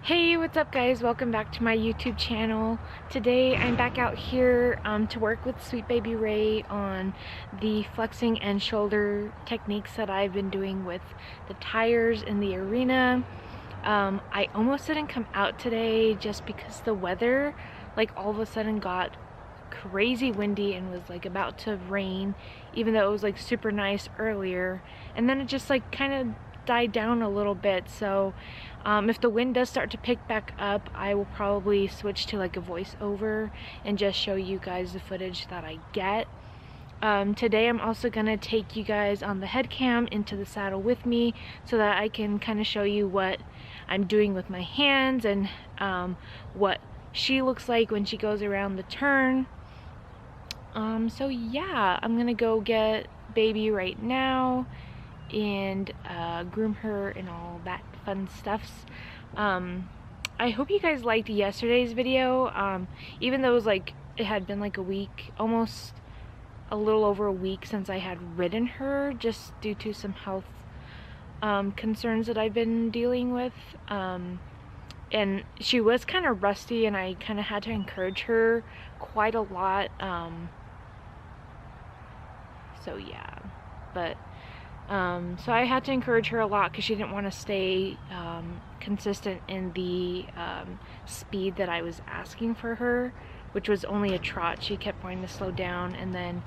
Hey, what's up guys? Welcome back to my YouTube channel. Today I'm back out here to work with Sweet Baby Ray on the flexing and shoulder techniques that I've been doing with the tires in the arena. I almost didn't come out today just because the weather like all of a sudden got crazy windy and was like about to rain, even though it was like super nice earlier, and then it just like kind of died down a little bit. So if the wind does start to pick back up, I will probably switch to like a voiceover and just show you guys the footage that I get. Today I'm also gonna take you guys on the head cam into the saddle with me so that I can kind of show you what I'm doing with my hands and what she looks like when she goes around the turn. So yeah, I'm gonna go get baby right now and groom her and all that fun stuffs. I hope you guys liked yesterday's video, even though it was like it had been like a week, almost a little over a week since I had ridden her, just due to some health concerns that I've been dealing with, and she was kind of rusty and I kind of had to encourage her quite a lot, so yeah, but so I had to encourage her a lot because she didn't want to stay consistent in the speed that I was asking for her, which was only a trot. She kept wanting to slow down, and then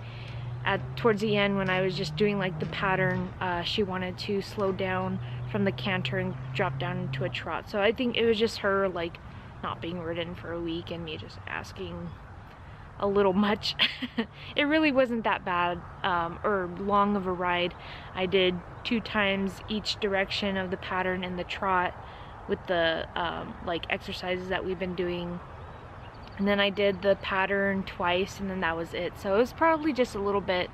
towards the end when I was just doing like the pattern, she wanted to slow down from the canter and drop down into a trot. So I think it was just her like not being ridden for a week and me just asking a little much. It really wasn't that bad or long of a ride. I did 2 times each direction of the pattern in the trot with the like exercises that we've been doing, and then I did the pattern twice, and then that was it. So it was probably just a little bit,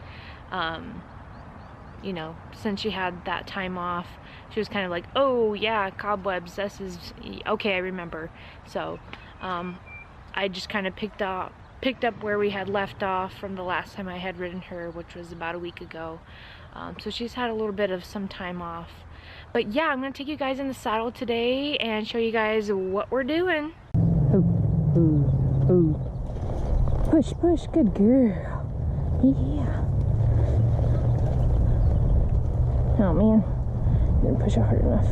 you know, since she had that time off, she was kind of like, oh yeah, cobwebs, this is okay, I remember. So I just kind of picked up where we had left off from the last time I had ridden her, which was about a week ago. So she's had a little bit of some time off. But yeah, I'm gonna take you guys in the saddle today and show you guys what we're doing. Oh, oh, oh. Push, push, good girl. Yeah. Oh man, didn't push it hard enough.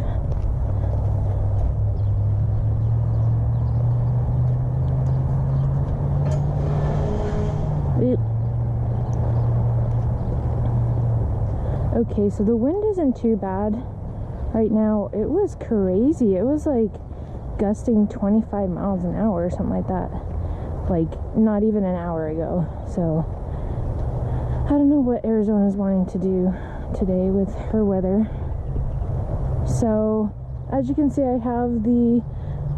Okay, so the wind isn't too bad right now. It was crazy. It was like gusting 25 miles an hour or something like that, like not even an hour ago. So I don't know what Arizona's wanting to do today with her weather. So as you can see, I have the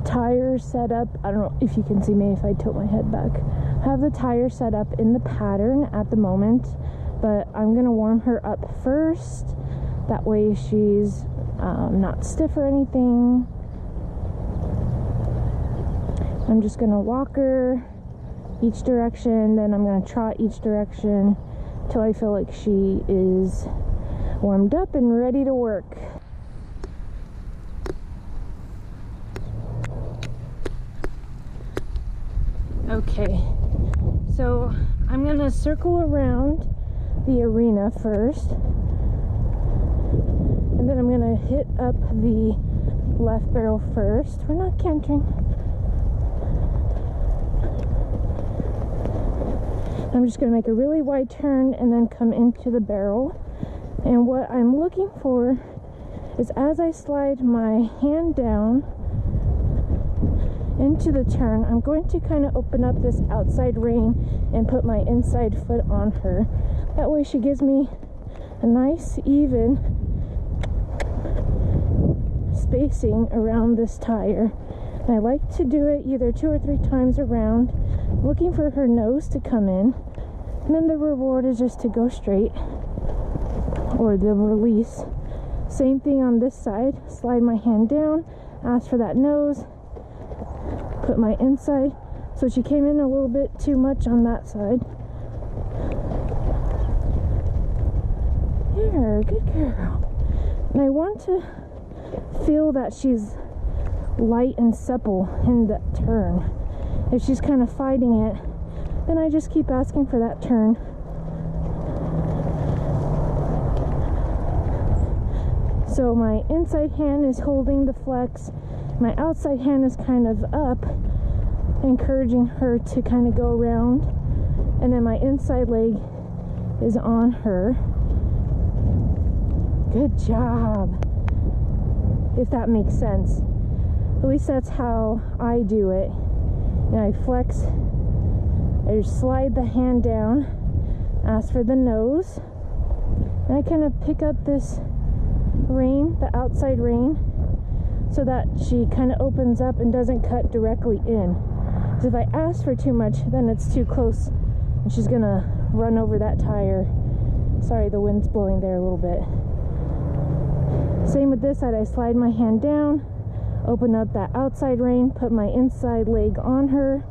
tire set up. I don't know if you can see me if I tilt my head back. I have the tire set up in the pattern at the moment, but I'm gonna warm her up first. That way she's not stiff or anything. I'm just gonna walk her each direction, then I'm gonna trot each direction till I feel like she is warmed up and ready to work. Okay, so I'm gonna circle around the arena first, and then I'm gonna hit up the left barrel first. We're not cantering. I'm just gonna make a really wide turn and then come into the barrel. And what I'm looking for is, as I slide my hand down into the turn, I'm going to kind of open up this outside rein and put my inside foot on her. That way she gives me a nice even spacing around this tire. And I like to do it either 2 or 3 times around, looking for her nose to come in, and then the reward is just to go straight, or the release. Same thing on this side. Slide my hand down, ask for that nose, put my inside. So she came in a little bit too much on that side. Here, good girl. And I want to feel that she's light and supple in that turn. If she's kind of fighting it, then I just keep asking for that turn. So my inside hand is holding the flex, my outside hand is kind of up, encouraging her to kind of go around, and then my inside leg is on her. Good job, if that makes sense. At least that's how I do it. And I flex, I just slide the hand down, ask for the nose, and I kind of pick up this rein, the outside rein, so that she kind of opens up and doesn't cut directly in. Because if I ask for too much, then it's too close and she's gonna run over that tire. Sorry, the wind's blowing there a little bit. Same with this side, I slide my hand down, open up that outside rein, put my inside leg on her,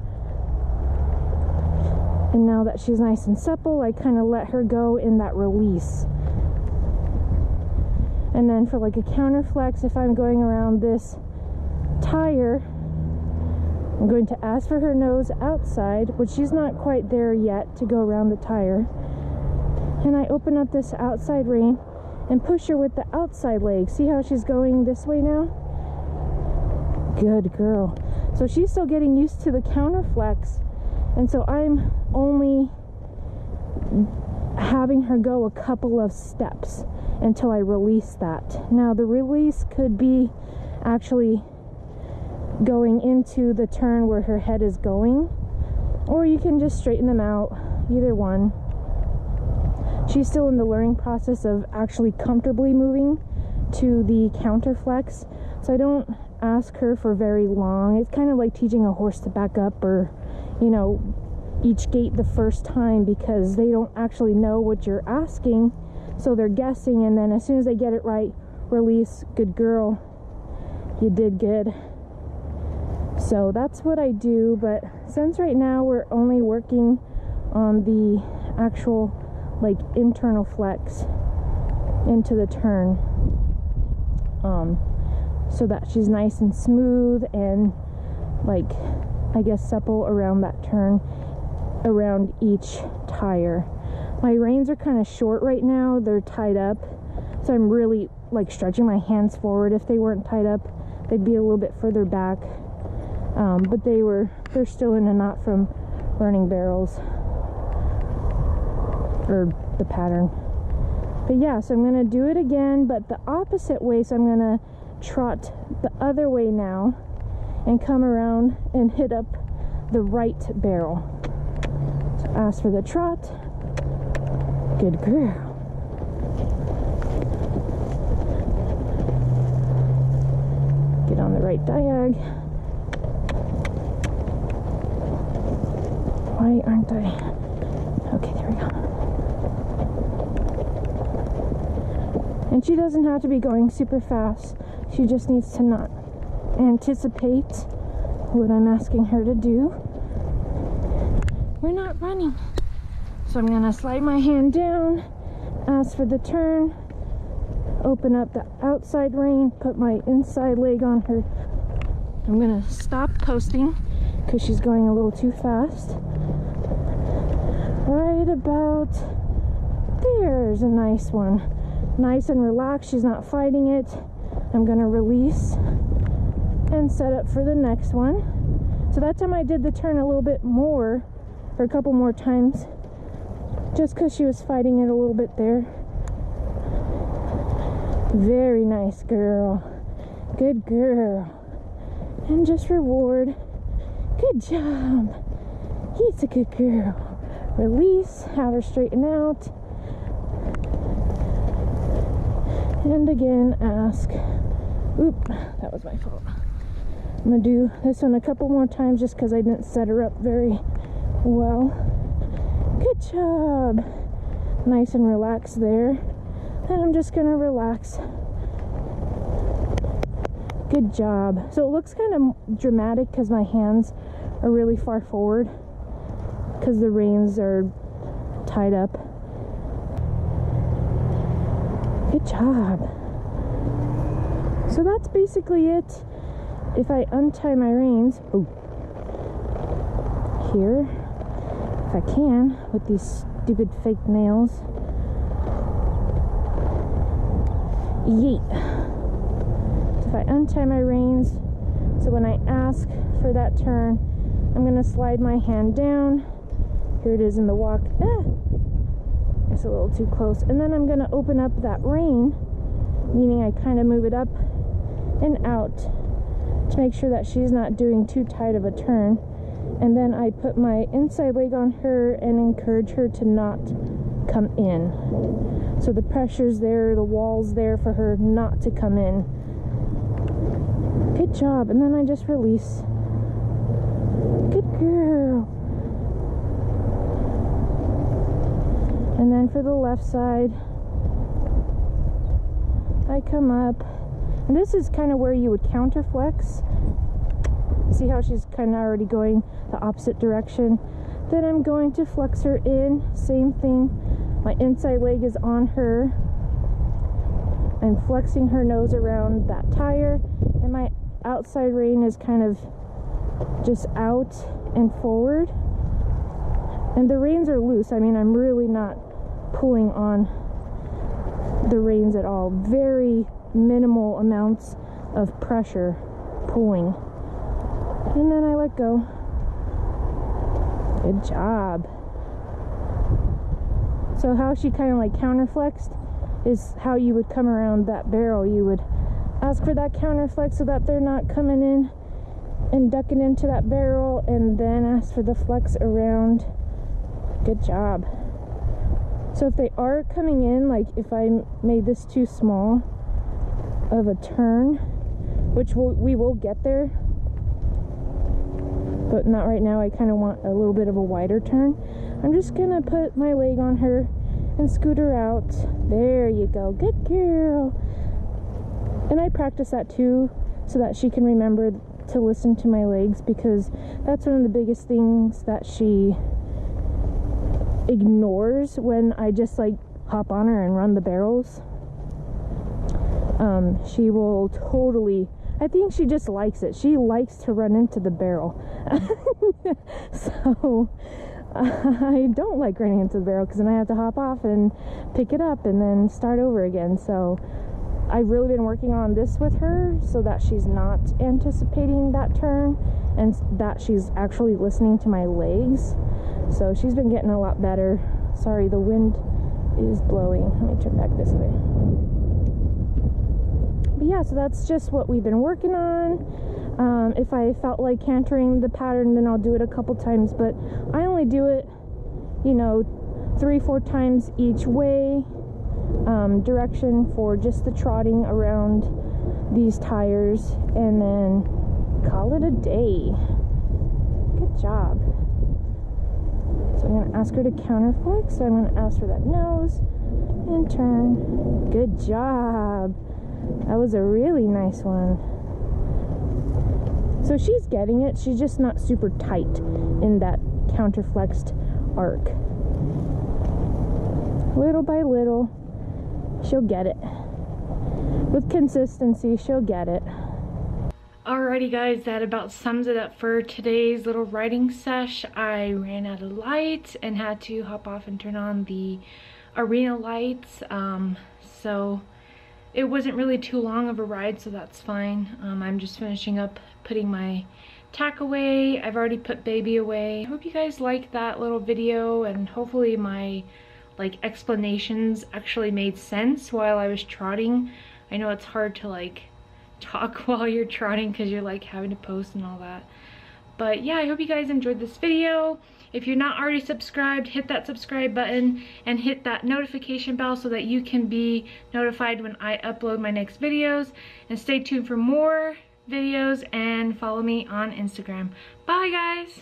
and now that she's nice and supple, I kind of let her go in that release. And then for like a counter flex, if I'm going around this tire, I'm going to ask for her nose outside, which she's not quite there yet to go around the tire. And I open up this outside rein and push her with the outside leg. See how she's going this way now? Good girl. So she's still getting used to the counter flex, and so I'm only having her go a couple of steps until I release that. Now the release could be actually going into the turn where her head is going, or you can just straighten them out, either one. She's still in the learning process of actually comfortably moving to the counter flex, so I don't ask her for very long. It's kind of like teaching a horse to back up, or you know, each gate the first time, because they don't actually know what you're asking, so they're guessing, and then as soon as they get it right, release. Good girl, you did good. So that's what I do. But since right now we're only working on the actual like internal flex into the turn, so that she's nice and smooth and like, I guess, supple around that turn, around each tire. My reins are kind of short right now, they're tied up, so I'm really like stretching my hands forward. If they weren't tied up, they'd be a little bit further back, but they're still in a knot from running barrels, or the pattern. But yeah, so I'm gonna do it again, but the opposite way. So I'm gonna trot the other way now and come around and hit up the right barrel. So ask for the trot. Good girl. Get on the right diag. Why aren't I? Okay, there we go. And she doesn't have to be going super fast. She just needs to not anticipate what I'm asking her to do. We're not running. So I'm gonna slide my hand down, ask for the turn, open up the outside rein, put my inside leg on her. I'm gonna stop posting because she's going a little too fast. Right about there's a nice one. Nice and relaxed, she's not fighting it. I'm gonna release and set up for the next one. So that time I did the turn a little bit more, or a couple more times, just because she was fighting it a little bit there. Very nice girl. Good girl. And just reward. Good job. He's a good girl. Release, have her straighten out. And again, ask. Oop, that was my fault. I'm gonna do this one a couple more times just because I didn't set her up very well. Good job. Nice and relaxed there. And I'm just gonna relax. Good job. So it looks kind of dramatic because my hands are really far forward because the reins are tied up. Good job. So that's basically it. if I untie my reins, here, if I can, with these stupid fake nails. Yeet. So if I untie my reins, so when I ask for that turn, I'm gonna slide my hand down. Here it is in the walk. It's a little too close. And then I'm gonna open up that rein, meaning I kind of move it up and out to make sure that she's not doing too tight of a turn. And then I put my inside leg on her and encourage her to not come in. So the pressure's there, the wall's there for her not to come in. Good job. And then I just release. Good girl. And then for the left side, I come up. And this is kind of where you would counter flex. See how she's kind of already going the opposite direction? Then I'm going to flex her in. Same thing. My inside leg is on her. I'm flexing her nose around that tire. And my outside rein is kind of just out and forward. And the reins are loose. I mean, I'm really not pulling on the reins at all. Very minimal amounts of pressure pulling. And then I let go. Good job. So how she kind of like counterflexed is how you would come around that barrel. You would ask for that counterflex so that they're not coming in and ducking into that barrel, and then ask for the flex around. Good job. So if they are coming in, like if I made this too small of a turn, which we will get there, but not right now. I kind of want a little bit of a wider turn. I'm just gonna put my leg on her and scoot her out. There you go. Good girl. And I practice that too, so that she can remember to listen to my legs, because that's one of the biggest things that she ignores when I just like hop on her and run the barrels. She will totally, I think she just likes it. She likes to run into the barrel. So I don't like running into the barrel, because then I have to hop off and pick it up and then start over again. So I've really been working on this with her so that she's not anticipating that turn and that she's actually listening to my legs. So she's been getting a lot better. Sorry, the wind is blowing. Let me turn back this way. But yeah, so that's just what we've been working on. If I felt like cantering the pattern, then I'll do it a couple times, but I only do it, you know, 3-4 times each way, direction for just the trotting around these tires, and then call it a day. Good job. So I'm going to ask her to counterflex. So I'm going to ask for that nose and turn. Good job. That was a really nice one. So she's getting it. She's just not super tight in that counterflexed arc. Little by little, she'll get it. With consistency, she'll get it. Alrighty guys, that about sums it up for today's little riding sesh. I ran out of lights and had to hop off and turn on the arena lights. So it wasn't really too long of a ride, so that's fine. I'm just finishing up putting my tack away. I've already put baby away. I hope you guys liked that little video, and hopefully my like explanations actually made sense while I was trotting. I know it's hard to like talk while you're trotting because you're like having to post and all that. But yeah, I hope you guys enjoyed this video. If you're not already subscribed, hit that subscribe button and hit that notification bell so that you can be notified when I upload my next videos. And stay tuned for more videos and follow me on Instagram. Bye guys!